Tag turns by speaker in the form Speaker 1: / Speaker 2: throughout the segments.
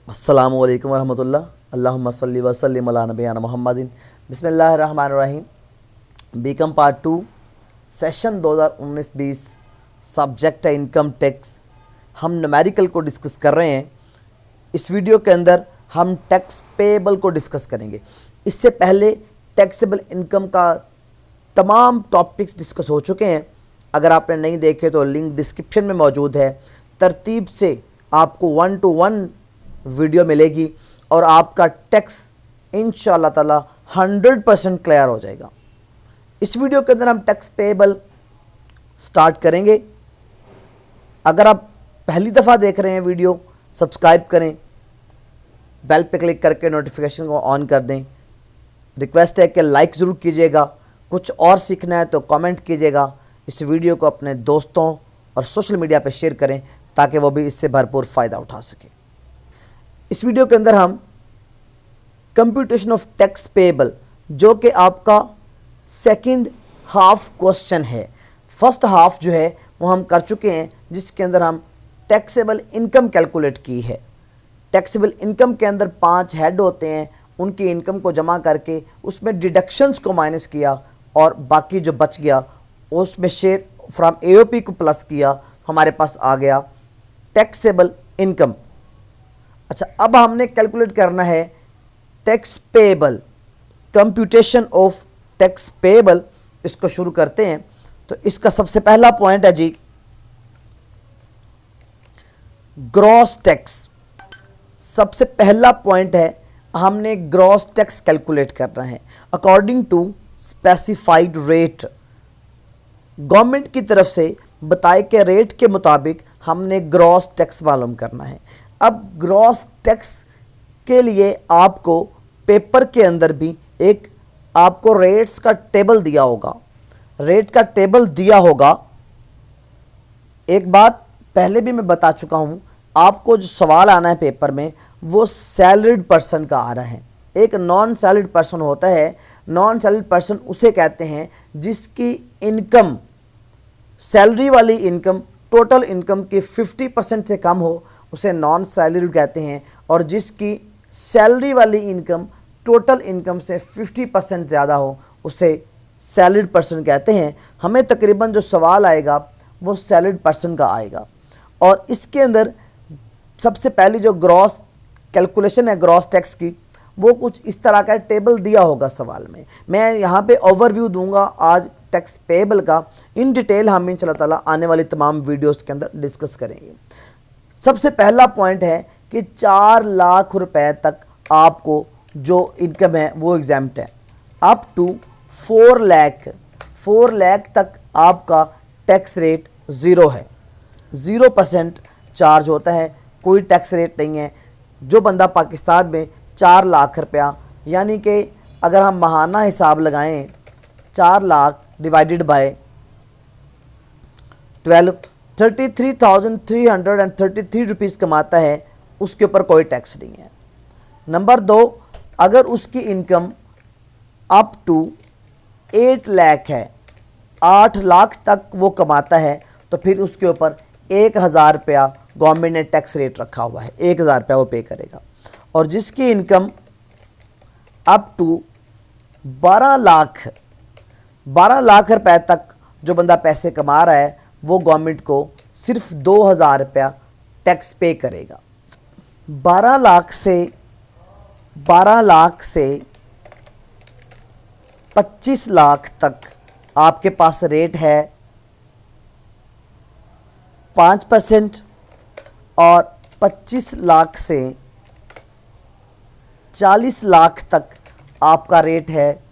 Speaker 1: अस्सलामु अलैकुम वरहमतुल्लाह। अल्लाहुम्मा सल्ली व सल्लिम अला नबियना मुहम्मदिन। बिस्मिल्लाहिर्रहमानिर्रहीम। बीकॉम पार्ट 2 सेशन 2019-20 सब्जेक्ट है इनकम टैक्स। हम न्यूमेरिकल को डिस्कस कर रहे हैं। इस वीडियो के अंदर हम टैक्स पेएबल को डिस्कस करेंगे। इससे पहले टैक्सेबल इनकम का तमाम टॉपिक्स डिस्कस हो चुके हैं। अगर आपने नहीं देखे तो लिंक डिस्क्रिप्शन में मौजूद है। तरतीब से आपको 1 to 1 वीडियो मिलेगी और आपका टैक्स इंशाअल्लाह ताला 100% क्लियर हो जाएगा। इस वीडियो के अंदर हम टैक्स पेएबल स्टार्ट करेंगे। अगर आप पहली दफ़ा देख रहे हैं वीडियो, सब्सक्राइब करें, बेल पे क्लिक करके नोटिफिकेशन को ऑन कर दें। रिक्वेस्ट है कि लाइक ज़रूर कीजिएगा। कुछ और सीखना है तो कमेंट कीजिएगा। इस वीडियो को अपने दोस्तों और सोशल मीडिया पे शेयर करें ताकि वो भी इससे भरपूर फ़ायदा उठा सकें। इस वीडियो के अंदर हम कंप्यूटेशन ऑफ टैक्स पेएबल, जो कि आपका सेकंड हाफ क्वेश्चन है। फर्स्ट हाफ जो है वो हम कर चुके हैं, जिसके अंदर हम टैक्सेबल इनकम कैलकुलेट की है। टैक्सेबल इनकम के अंदर 5 हेड होते हैं, उनकी इनकम को जमा करके उसमें डिडक्शंस को माइनस किया और बाकी जो बच गया उसमें शेयर फ्रॉम एओपी को प्लस किया, हमारे पास आ गया टैक्सेबल इनकम। अच्छा, अब हमने कैलकुलेट करना है tax payable, computation of tax payable. इसको शुरू करते हैं। तो इसका सबसे पहला पॉइंट है जी ग्रॉस टैक्स। सबसे पहला पॉइंट है हमने ग्रॉस टैक्स कैलकुलेट करना है according to specified rate. Government की तरफ से बताए के रेट के मुताबिक हमने ग्रॉस टैक्स मालूम करना है। अब ग्रॉस टैक्स के लिए आपको पेपर के अंदर भी एक आपको रेट्स का टेबल दिया होगा। रेट का टेबल दिया होगा। एक बात पहले भी मैं बता चुका हूं, आपको जो सवाल आना है पेपर में वो सैलरीड पर्सन का आ रहा है। एक नॉन सैलरीड पर्सन होता है। नॉन सैलरीड पर्सन उसे कहते हैं जिसकी इनकम, सैलरी वाली इनकम टोटल इनकम की 50% से कम हो, उसे नॉन सैलरीड कहते हैं। और जिसकी सैलरी वाली इनकम टोटल इनकम से 50% ज़्यादा हो, उसे सैलरीड पर्सन कहते हैं। हमें तकरीबन जो सवाल आएगा वो सैलरीड पर्सन का आएगा। और इसके अंदर सबसे पहली जो ग्रॉस कैलकुलेशन है ग्रॉस टैक्स की, वो कुछ इस तरह का टेबल दिया होगा सवाल में। मैं यहाँ पे ओवरव्यू दूंगा आज टैक्स पेएबल का। इन डिटेल हम इंशाअल्लाह ताला आने वाली तमाम वीडियोस के अंदर डिस्कस करेंगे। सबसे पहला पॉइंट है कि 4 लाख रुपए तक आपको जो इनकम है वो एग्जाम्प्ट है। अप टू 4 लाख तक आपका टैक्स रेट ज़ीरो है। 0% चार्ज होता है, कोई टैक्स रेट नहीं है। जो बंदा पाकिस्तान में 4 लाख रुपया, यानी कि अगर हम माहाना हिसाब लगाएं 4 लाख डिवाइडेड बाय 12, 33,333 रुपीज़ कमाता है, उसके ऊपर कोई टैक्स नहीं है। नंबर 2, अगर उसकी इनकम अप टू 8 लाख है, 8 लाख तक वो कमाता है, तो फिर उसके ऊपर 1,000 रुपया गवर्नमेंट ने टैक्स रेट रखा हुआ है, 1,000 रुपया वो पे करेगा। और जिसकी इनकम अप टू 12 लाख रुपए तक जो बंदा पैसे कमा रहा है, वो गवर्नमेंट को सिर्फ 2,000 रुपया टैक्स पे करेगा। 12 लाख से 25 लाख तक आपके पास रेट है 5%। और 25 लाख से 40 लाख तक आपका रेट है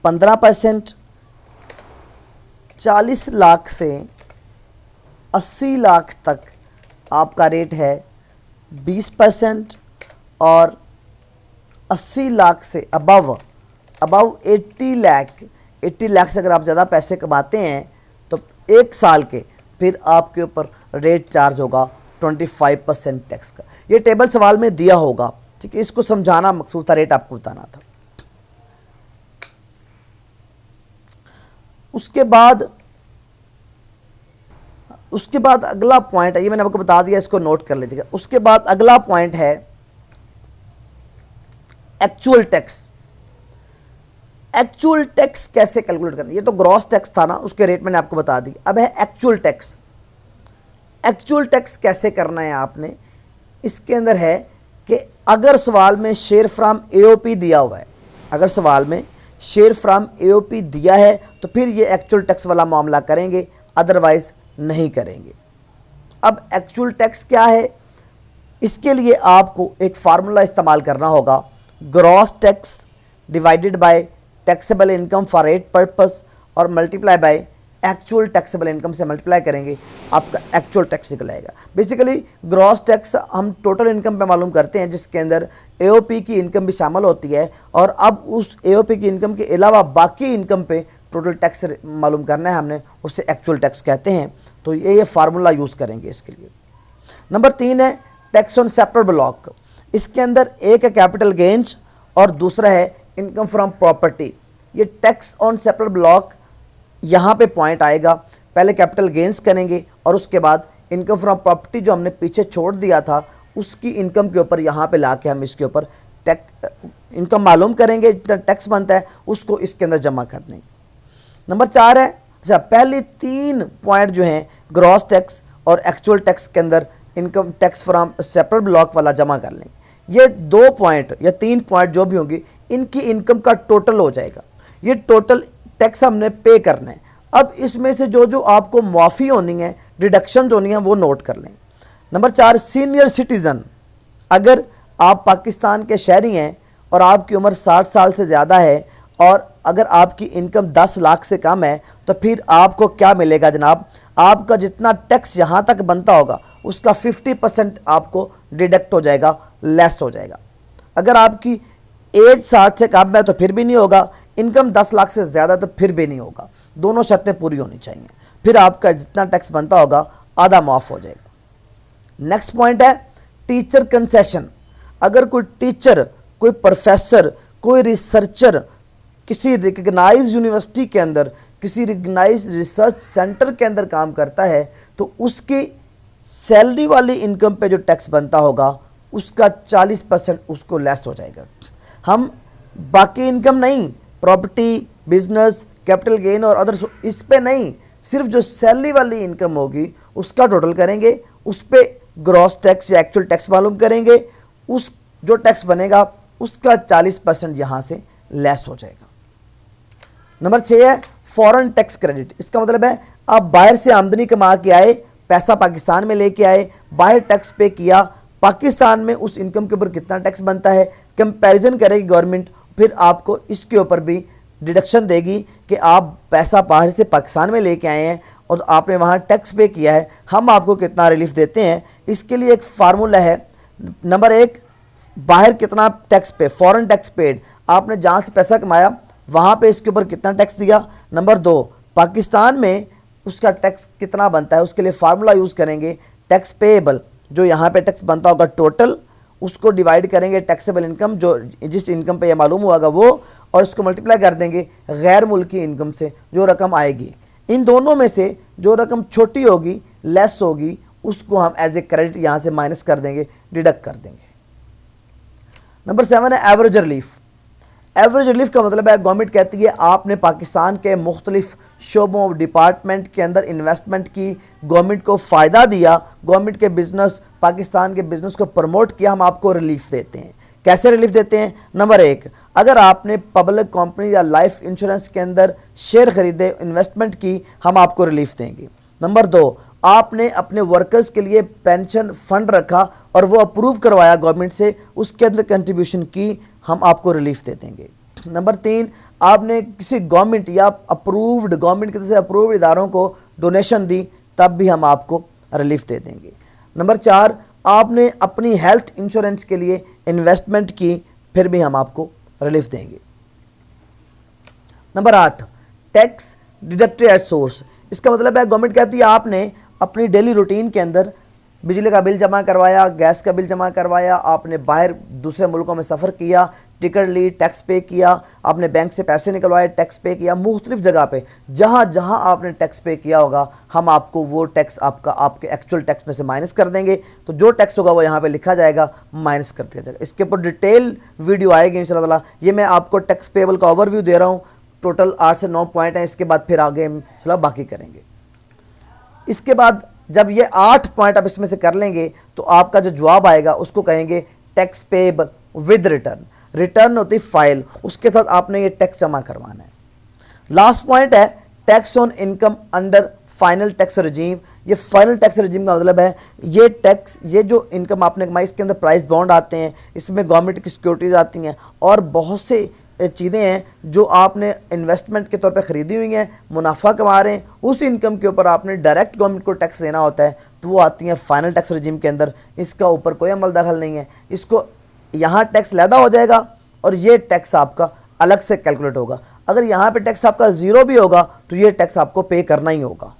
Speaker 1: 15%। 40 लाख से 80 लाख तक आपका रेट है 20%। और 80 लाख से अबव 80 लाख से अगर आप ज़्यादा पैसे कमाते हैं तो 1 साल के फिर आपके ऊपर रेट चार्ज होगा 25% टैक्स का। ये टेबल सवाल में दिया होगा, ठीक है। इसको समझाना मकसूद था, रेट आपको बताना था। उसके बाद अगला पॉइंट है, ये मैंने आपको बता दिया, इसको नोट कर लीजिएगा। उसके बाद अगला पॉइंट है एक्चुअल टैक्स। एक्चुअल टैक्स कैसे कैलकुलेट करना, ये तो ग्रॉस टैक्स था ना, उसके रेट मैंने आपको बता दी। अब है एक्चुअल टैक्स। एक्चुअल टैक्स कैसे करना है आपने, इसके अंदर है कि अगर सवाल में शेयर फ्रॉम एओपी दिया हुआ है, अगर सवाल में शेयर फ्रॉम एओपी दिया है तो फिर ये एक्चुअल टैक्स वाला मामला करेंगे, अदरवाइज नहीं करेंगे। अब एक्चुअल टैक्स क्या है, इसके लिए आपको एक फार्मूला इस्तेमाल करना होगा, gross tax divided by taxable income for rate purpose और multiply by actual taxable income से मल्टीप्लाई करेंगे, आपका एक्चुअल टैक्स निकल आएगा। बेसिकली ग्रॉस टैक्स हम टोटल इनकम पे मालूम करते हैं, जिसके अंदर एओपी की इनकम भी शामिल होती है, और अब उस एओपी की इनकम के अलावा बाकी इनकम पे टोटल टैक्स मालूम करना है हमने, उससे एक्चुअल टैक्स कहते हैं। तो ये फार्मूला यूज़ करेंगे इसके लिए। नंबर 3 है टैक्स ऑन सेपरेट ब्लॉक। इसके अंदर एक है कैपिटल गेन्स और दूसरा है इनकम फ्रॉम प्रॉपर्टी। ये टैक्स ऑन सेपरेट ब्लॉक यहाँ पे पॉइंट आएगा, पहले कैपिटल गेन्स करेंगे और उसके बाद इनकम फ्रॉम प्रॉपर्टी जो हमने पीछे छोड़ दिया था उसकी इनकम के ऊपर यहाँ पे लाके हम इसके ऊपर इनकम मालूम करेंगे, जितना टैक्स बनता है उसको इसके अंदर जमा कर देंगे। नंबर 4 है, अच्छा पहले 3 पॉइंट जो हैं ग्रॉस टैक्स और एक्चुअल टैक्स के अंदर income tax from separate block वाला जमा कर लेंगे। ये 2 पॉइंट या 3 पॉइंट जो भी होंगे इनकी इनकम का टोटल हो जाएगा, ये टोटल टैक्स हमने पे करना है। अब इसमें से जो जो आपको माफ़ी होनी है, डिडक्शन होनी है, वो नोट कर लें। Number 4 senior citizen. अगर आप पाकिस्तान के शहरी हैं और आपकी उम्र 60 साल से ज़्यादा है और अगर आपकी इनकम 10 लाख से कम है तो फिर आपको क्या मिलेगा जनाब, आपका जितना टैक्स यहाँ तक बनता होगा उसका 50% आपको डिडक्ट हो जाएगा, लेस हो जाएगा। अगर आपकी एज 60 से कम है तो फिर भी नहीं होगा, इनकम 10 लाख से ज़्यादा तो फिर भी नहीं होगा। दोनों शर्तें पूरी होनी चाहिए, फिर आपका जितना टैक्स बनता होगा आधा माफ़ हो जाएगा। नेक्स्ट पॉइंट है टीचर कंसेशन। अगर कोई टीचर, कोई प्रोफेसर, कोई रिसर्चर किसी रिकग्नाइज यूनिवर्सिटी के अंदर, किसी रिकग्नाइज रिसर्च सेंटर के अंदर काम करता है तो उसकी सैलरी वाली इनकम पे जो टैक्स बनता होगा उसका 40% उसको लेस हो जाएगा। हम बाकी इनकम नहीं, प्रॉपर्टी, बिजनेस, कैपिटल गेन और अदर, इस पे नहीं, सिर्फ जो सैलरी वाली इनकम होगी उसका टोटल करेंगे, उस पर ग्रॉस टैक्स या एक्चुअल टैक्स मालूम करेंगे, उस जो टैक्स बनेगा उसका 40% यहाँ से लेस हो जाएगा। नंबर 6 है फॉरेन टैक्स क्रेडिट। इसका मतलब है आप बाहर से आमदनी कमा के आए, पैसा पाकिस्तान में लेके आए, बाहर टैक्स पे किया, पाकिस्तान में उस इनकम के ऊपर कितना टैक्स बनता है कंपैरिजन करेगी गवर्नमेंट, फिर आपको इसके ऊपर भी डिडक्शन देगी कि आप पैसा बाहर से पाकिस्तान में लेके आए हैं और आपने वहाँ टैक्स पे किया है, हम आपको कितना रिलीफ देते हैं। इसके लिए एक फार्मूला है, नंबर 1 बाहर कितना टैक्स पे, फॉरेन टैक्स पेड, आपने जहाँ से पैसा कमाया वहाँ पे इसके ऊपर कितना टैक्स दिया। नंबर 2 पाकिस्तान में उसका टैक्स कितना बनता है, उसके लिए फार्मूला यूज़ करेंगे टैक्स पेएबल, जो यहाँ पे टैक्स बनता होगा टोटल, उसको डिवाइड करेंगे टैक्सेबल इनकम, जो जिस इनकम पे ये मालूम होगा वो, और इसको मल्टीप्लाई कर देंगे गैर मुल्की इनकम से जो रकम आएगी। इन दोनों में से जो रकम छोटी होगी, लेस होगी, उसको हम एज ए क्रेडिट यहाँ से माइनस कर देंगे, डिडक्ट कर देंगे। नंबर 7 है एवरेज रिलीफ। एवरेज रिलीफ का मतलब है गवर्नमेंट कहती है आपने पाकिस्तान के मुख्तलिफ शोबों डिपार्टमेंट के अंदर इन्वेस्टमेंट की, गवर्नमेंट को फ़ायदा दिया, गवर्नमेंट के बिज़नेस, पाकिस्तान के बिज़नेस को प्रमोट किया, हम आपको रिलीफ देते हैं। कैसे रिलीफ देते हैं? नंबर 1 अगर आपने पब्लिक कंपनी या लाइफ इंश्योरेंस के अंदर शेयर खरीदे, इन्वेस्टमेंट की, हम आपको रिलीफ देंगे। नंबर 2 आपने अपने वर्कर्स के लिए पेंशन फंड रखा और वो अप्रूव करवाया गवर्नमेंट से, उसके अंदर कंट्रीब्यूशन की, हम आपको रिलीफ दे देंगे। नंबर 3 आपने किसी गवर्नमेंट या अप्रूव्ड, गवर्नमेंट की तरफ से अप्रूव्ड इदारों को डोनेशन दी, तब भी हम आपको रिलीफ दे देंगे। नंबर 4 आपने अपनी हेल्थ इंश्योरेंस के लिए इन्वेस्टमेंट की, फिर भी हम आपको रिलीफ देंगे। Number 8 tax deducted at source. इसका मतलब है गवर्नमेंट कहती है आपने अपनी डेली रूटीन के अंदर बिजली का बिल जमा करवाया, गैस का बिल जमा करवाया, आपने बाहर दूसरे मुल्कों में सफ़र किया, टिकट ली, टैक्स पे किया, आपने बैंक से पैसे निकलवाए, टैक्स पे किया, मुख्तलिफ जगह पे जहाँ जहाँ आपने टैक्स पे किया होगा हम आपको वो टैक्स आपके एक्चुअल टैक्स में से माइनस कर देंगे। तो जो टैक्स होगा वो यहाँ पे लिखा जाएगा, माइनस कर दिया जाएगा। इसके ऊपर डिटेल वीडियो आएगी इंशाल्लाह ताला। ये मैं आपको टैक्स पेबल का ओवरव्यू दे रहा हूँ। टोटल 8 से 9 पॉइंट हैं, इसके बाद फिर आगे इंशाल्लाह बाकी करेंगे। इसके बाद जब ये 8 पॉइंट आप इसमें से कर लेंगे तो आपका जो जवाब आएगा उसको कहेंगे tax payable with return. Return होती फाइल, उसके साथ आपने ये टैक्स जमा करवाना है। लास्ट पॉइंट है tax on income under final tax रजीम। ये फाइनल टैक्स रजीम का मतलब है ये टैक्स, ये जो इनकम आपने कमाई इसके अंदर प्राइस बॉन्ड आते हैं, इसमें गवर्नमेंट की सिक्योरिटीज़ आती हैं और बहुत से चीज़ें हैं जो आपने इन्वेस्टमेंट के तौर पे ख़रीदी हुई हैं, मुनाफा कमा रहे हैं, उस इनकम के ऊपर आपने डायरेक्ट गवर्नमेंट को टैक्स देना होता है, तो वो आती हैं फाइनल टैक्स रजीम के अंदर। इसका ऊपर कोई अमल दखल नहीं है, इसको यहाँ टैक्स लैदा हो जाएगा और ये टैक्स आपका अलग से कैलकुलेट होगा। अगर यहाँ पे टैक्स आपका ज़ीरो भी होगा तो ये टैक्स आपको पे करना ही होगा।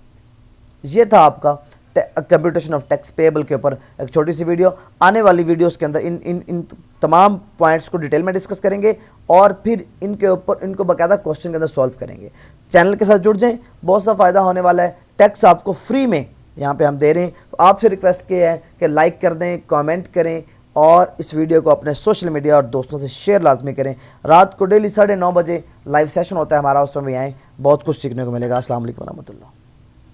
Speaker 1: ये था आपका कंप्यूटेशन ऑफ टैक्स पेबल के ऊपर एक छोटी सी वीडियो। आने वाली वीडियोस के अंदर इन तमाम पॉइंट्स को डिटेल में डिस्कस करेंगे और फिर इनके ऊपर इनको बाकायदा क्वेश्चन के अंदर सॉल्व करेंगे। चैनल के साथ जुड़ जाएं, बहुत सा फ़ायदा होने वाला है। टैक्स आपको फ्री में यहाँ पे हम दे रहे हैं। तो आपसे रिक्वेस्ट किया है कि लाइक कर दें, कमेंट करें और इस वीडियो को अपने सोशल मीडिया और दोस्तों से शेयर लाजमी करें। रात को डेली 9:30 बजे लाइव सेशन होता है हमारा, उसमें भी आएँ, बहुत कुछ सीखने को मिलेगा। अस्सलाम वालेकुम रहमतुल्लाह।